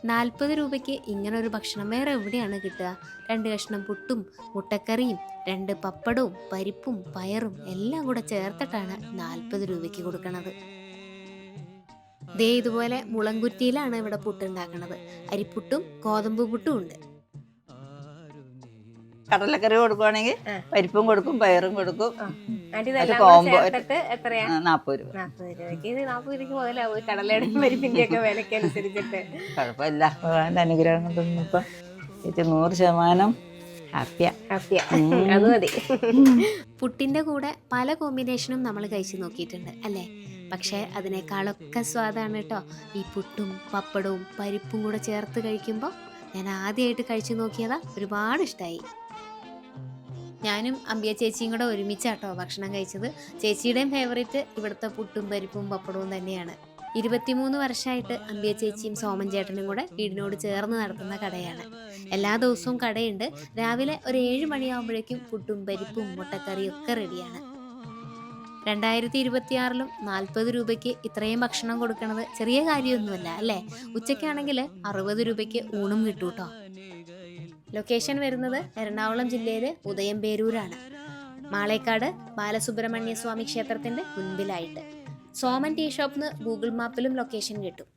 40 രൂപയ്ക്ക് ഇങ്ങനൊരു ഭക്ഷണം വേറെ എവിടെയാണ് കിട്ടുക? 2 കഷ്ണം പുട്ടും മുട്ടക്കറിയും 2 പപ്പടവും പരിപ്പും പയറും എല്ലാം കൂടെ ചേർത്തിട്ടാണ് 40 രൂപയ്ക്ക് കൊടുക്കണത്. ദേ ഇതുപോലെ മുളങ്കുറ്റിയിലാണ് ഇവിടെ പുട്ടുണ്ടാക്കണത്. അരിപ്പുട്ടും ഗോതമ്പ് പുട്ടും ഉണ്ട്. കടലക്കറി കൊടുക്കുവാണെങ്കിൽ പരിപ്പും കൊടുക്കും പയറും കൊടുക്കും. കോംബോ എത്രയാ? 40 രൂപ. 40 രൂപയ്ക്ക്. ഇത് 40 രൂപയ്ക്ക് മുതലാവും കടലയുടെ പരിപ്പിന്റെ ഒക്കെ വിലക്ക് അനുസരിച്ചിട്ട്. കുഴപ്പമില്ല, ഭഗവാന്റെ അനുഗ്രഹം കൊണ്ടൊന്നും ഇപ്പൊ 100% ഹാപ്പിയാ. അത് മതി. പുട്ടിന്റെ കൂടെ പല കോമ്പിനേഷനും നമ്മൾ കഴിച്ചു നോക്കിയിട്ടുണ്ട് അല്ലേ? പക്ഷേ അതിനേക്കാളൊക്കെ സ്വാദാണ് കേട്ടോ ഈ പുട്ടും പപ്പടവും പരിപ്പും കൂടെ ചേർത്ത് കഴിക്കുമ്പോൾ. ഞാൻ ആദ്യമായിട്ട് കഴിച്ചു നോക്കിയതാ, ഒരുപാട് ഇഷ്ടമായി. ഞാനും അമ്പിയ ചേച്ചിയും കൂടെ ഒരുമിച്ചാട്ടോ ഭക്ഷണം കഴിച്ചത്. ചേച്ചിയുടെയും ഫേവറേറ്റ് ഇവിടുത്തെ പുട്ടും പരിപ്പും പപ്പടവും തന്നെയാണ്. 23 വർഷമായിട്ട് അമ്പിയ ചേച്ചിയും സോമൻ ചേട്ടനും കൂടെ വീടിനോട് ചേർന്ന് നടത്തുന്ന കടയാണ്. എല്ലാ ദിവസവും കടയുണ്ട്. രാവിലെ ഒരു 7 മണിയാകുമ്പോഴേക്കും പുട്ടും പരിപ്പും മുട്ടക്കറിയും ഒക്കെ റെഡിയാണ്. 2026-ലും 40 രൂപയ്ക്ക് ഇത്രയും ഭക്ഷണം കൊടുക്കുന്നത് ചെറിയ കാര്യമൊന്നുമല്ല അല്ലേ? ഉച്ചയ്ക്കാണെങ്കിൽ 60 രൂപയ്ക്ക് ഊണും കിട്ടും കേട്ടോ. ലൊക്കേഷൻ വരുന്നത് എറണാകുളം ജില്ലയിലെ ഉദയംപേരൂരാണ്. മാളേക്കാട് ബാലസുബ്രഹ്മണ്യ സ്വാമി ക്ഷേത്രത്തിന്റെ മുൻപിലായിട്ട്. സോമൻ ടീ ഷോപ്പിന് ഗൂഗിൾ മാപ്പിലും ലൊക്കേഷൻ കിട്ടും.